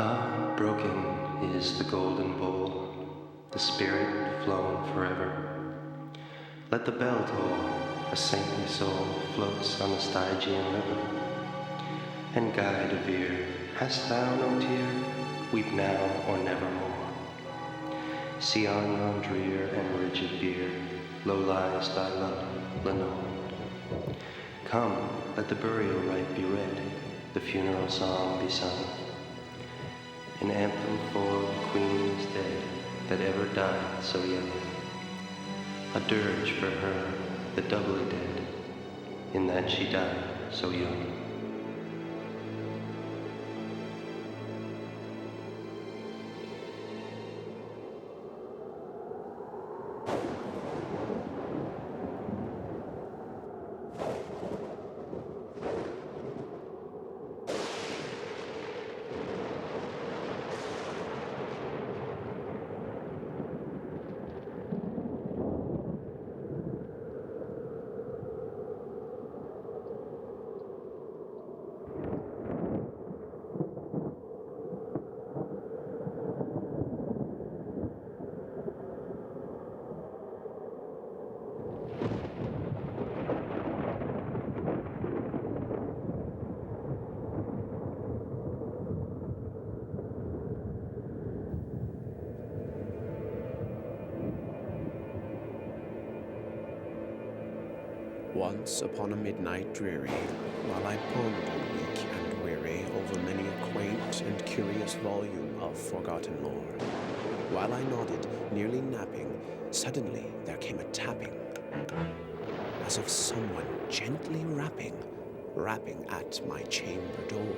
Ah, broken is the golden bowl, the spirit flown forever. Let the bell toll, a saintly soul floats on the Stygian river. And guide of ear, hast thou no tear? Weep now or nevermore. See on yon drear and rigid bier, low lies thy love, Lenore. Come, let the burial rite be read, the funeral song be sung. An anthem for the queen is dead, that ever died so young. A dirge for her, the doubly dead, in that she died so young. Once upon a midnight dreary, while I pondered weak and weary over many a quaint and curious volume of forgotten lore, while I nodded, nearly napping, suddenly there came a tapping, as of someone gently rapping at my chamber door.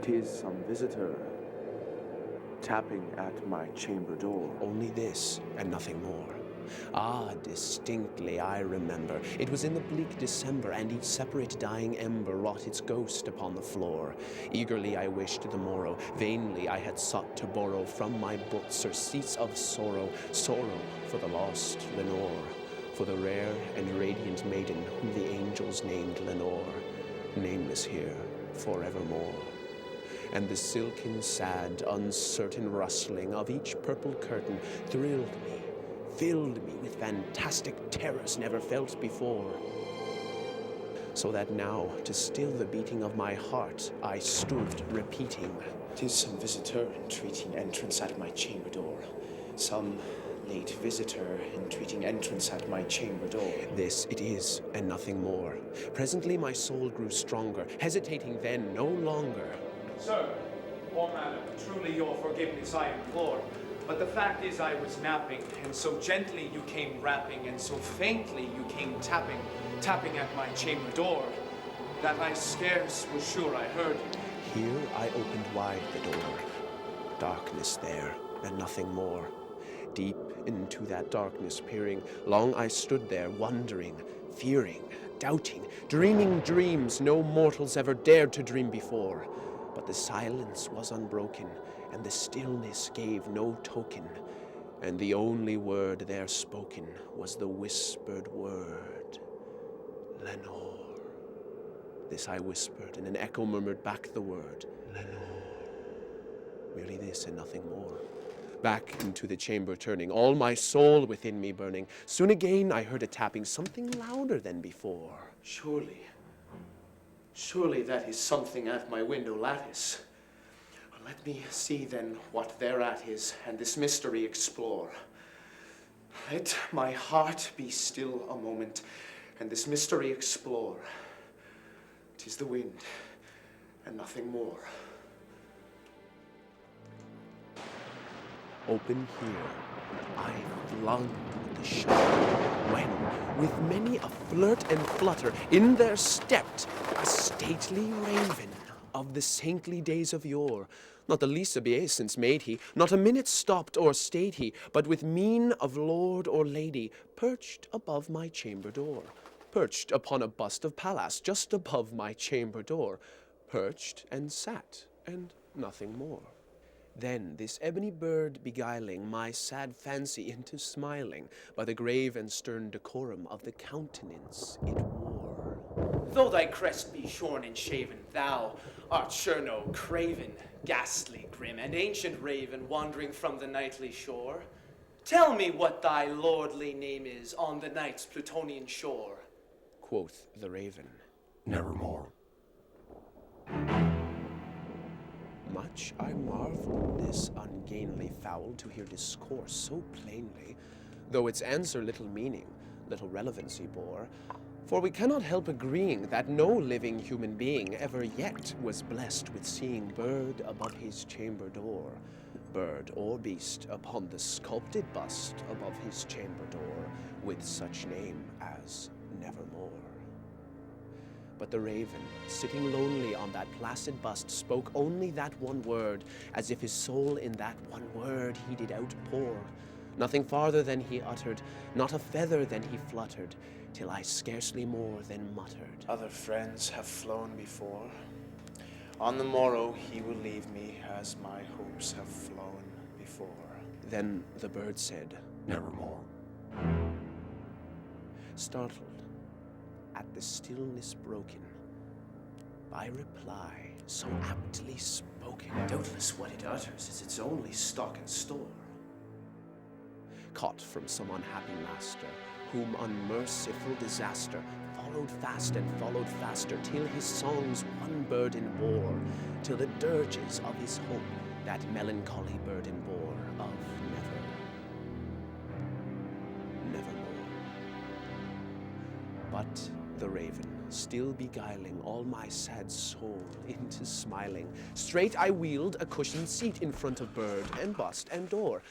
'Tis some visitor tapping at my chamber door. Only this and nothing more. Ah, distinctly I remember. It was in the bleak December, and each separate dying ember wrought its ghost upon the floor. Eagerly I wished the morrow. Vainly I had sought to borrow from my books surcease of sorrow, sorrow for the lost Lenore, for the rare and radiant maiden whom the angels named Lenore, nameless here forevermore. And the silken, sad, uncertain rustling of each purple curtain thrilled me, filled me with fantastic terrors never felt before. So that now, to still the beating of my heart, I stood repeating, 'Tis some visitor entreating entrance at my chamber door. Some late visitor entreating entrance at my chamber door. This it is, and nothing more. Presently my soul grew stronger, hesitating then no longer. Sir, or madam, truly your forgiveness I implore. But the fact is I was napping, and so gently you came rapping, and so faintly you came tapping at my chamber door, that I scarce was sure I heard you. Here I opened wide the door. Darkness there, and nothing more. Deep into that darkness peering, long I stood there, wondering, fearing, doubting, dreaming dreams no mortals ever dared to dream before. But the silence was unbroken, and the stillness gave no token, and the only word there spoken was the whispered word, Lenore. This I whispered, and an echo murmured back the word, Lenore. Merely this and nothing more. Back into the chamber turning, all my soul within me burning. Soon again I heard a tapping, something louder than before. Surely that is something at my window lattice. Let me see then what thereat is, and this mystery explore. Let my heart be still a moment, and this mystery explore. 'Tis the wind, and nothing more. Open here, I flung the shutter, when, with many a flirt and flutter, in there stepped a stately raven of the saintly days of yore. Not the least obeisance made he, not a minute stopped or stayed he, but with mien of lord or lady, perched above my chamber door, perched upon a bust of Pallas just above my chamber door, perched and sat, and nothing more. Then this ebony bird beguiling my sad fancy into smiling by the grave and stern decorum of the countenance it wore. Though thy crest be shorn and shaven, thou art sure no craven. ghastly grim and ancient raven wandering from the nightly shore, tell me what thy lordly name is on the night's Plutonian shore. Quoth the raven, Nevermore. much I marveled this ungainly fowl to hear discourse so plainly, though its answer little meaning, little relevancy bore. For we cannot help agreeing that no living human being ever yet was blessed with seeing bird above his chamber door, bird or beast upon the sculpted bust above his chamber door, with such name as Nevermore. But the raven, sitting lonely on that placid bust, spoke only that one word, as if his soul in that one word he did outpour. Nothing farther than he uttered, not a feather than he fluttered, till I scarcely more than muttered. Other friends have flown before. On the morrow he will leave me, as my hopes have flown before. Then the bird said, Nevermore. startled at the stillness broken by reply so aptly spoken. Doubtless what it utters is its only stock and store. Caught from some unhappy master, whom unmerciful disaster followed fast and followed faster, till his songs one burden bore, till the dirges of his hope that melancholy burden bore of nevermore. But the raven, still beguiling all my sad soul into smiling, straight I wheeled a cushioned seat in front of bird and bust and door.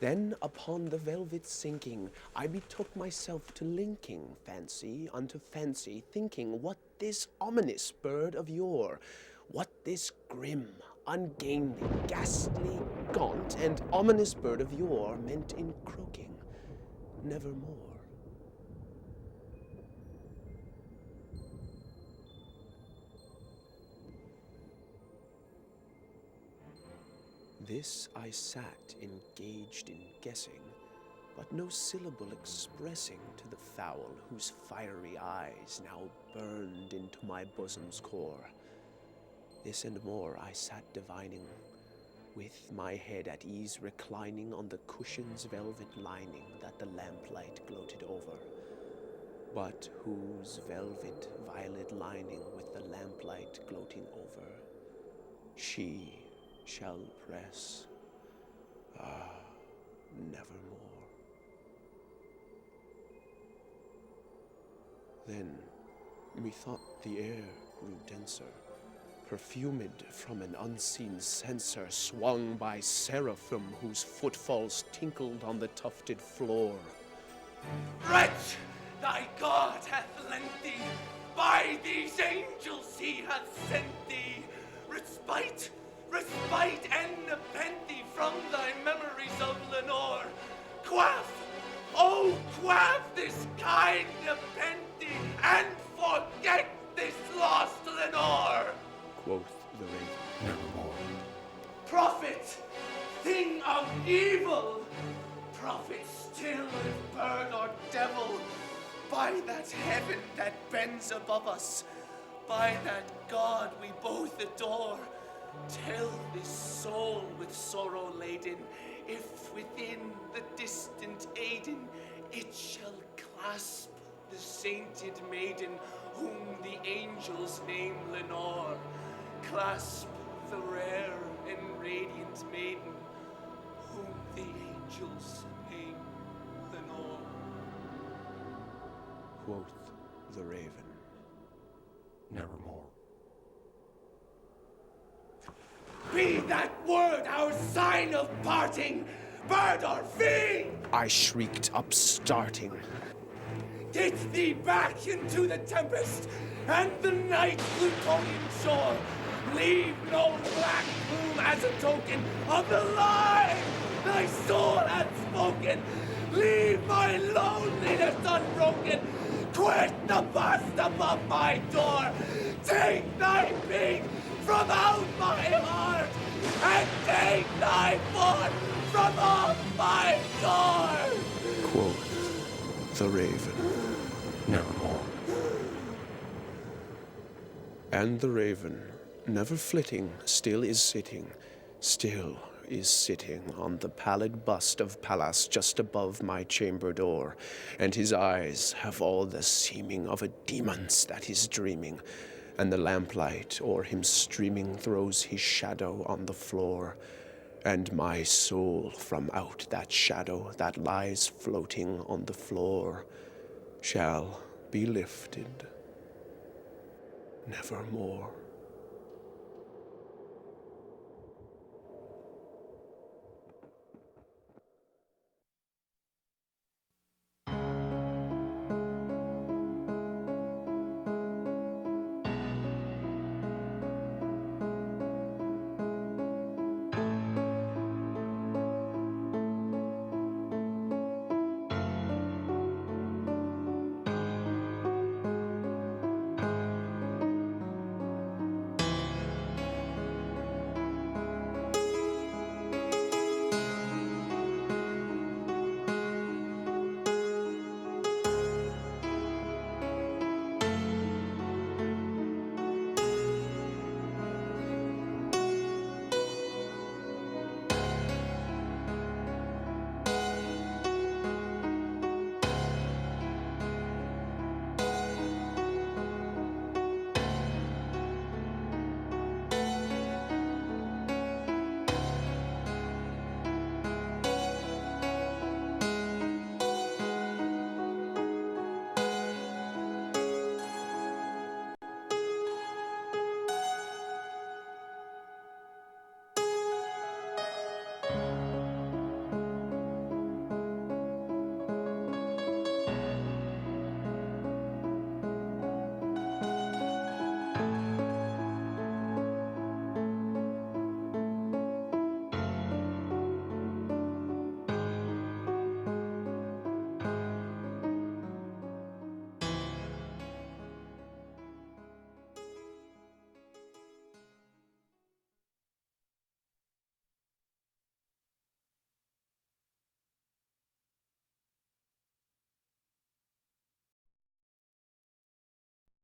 Then upon the velvet sinking, I betook myself to linking fancy unto fancy, thinking what this ominous bird of yore, what this grim, ungainly, ghastly, gaunt, and ominous bird of yore meant in croaking nevermore. This I sat engaged in guessing, but no syllable expressing to the fowl whose fiery eyes now burned into my bosom's core. This and more I sat divining, with my head at ease reclining on the cushion's velvet lining that the lamplight gloated over, but whose velvet violet lining with the lamplight gloating over, she shall press, nevermore. Then methought the air grew denser, perfumed from an unseen censer swung by seraphim whose footfalls tinkled on the tufted floor. Wretch, thy God hath lent thee, by these angels he hath sent thee, respite and nepenthe from thy memories of Lenore. Quaff, oh quaff this kind nepenthe, and forget this lost Lenore. Quoth the raven, Nevermore. Prophet, thing of evil, prophet still if bird or devil, by that heaven that bends above us, by that God we both adore, tell this soul with sorrow laden, if within the distant Aden it shall clasp the sainted maiden whom the angels name Lenore, clasp the rare and radiant maiden whom the angels name Lenore. quoth the raven, Nevermore. Be that word our sign of parting, bird or fiend! I shrieked upstarting. Get thee back into the tempest and the night Plutonian shore. Leave no black plume as a token of the lie thy soul hath spoken. Leave my loneliness unbroken. Quit the bust above my door. Take thy peace from out my heart, and take thy foot from off my door. Quoth the raven, Nevermore. and the raven never flitting, still is sitting on the pallid bust of Pallas just above my chamber door, and his eyes have all the seeming of a demon's that is dreaming, and the lamplight o'er him streaming throws his shadow on the floor, and my soul from out that shadow that lies floating on the floor shall be lifted nevermore.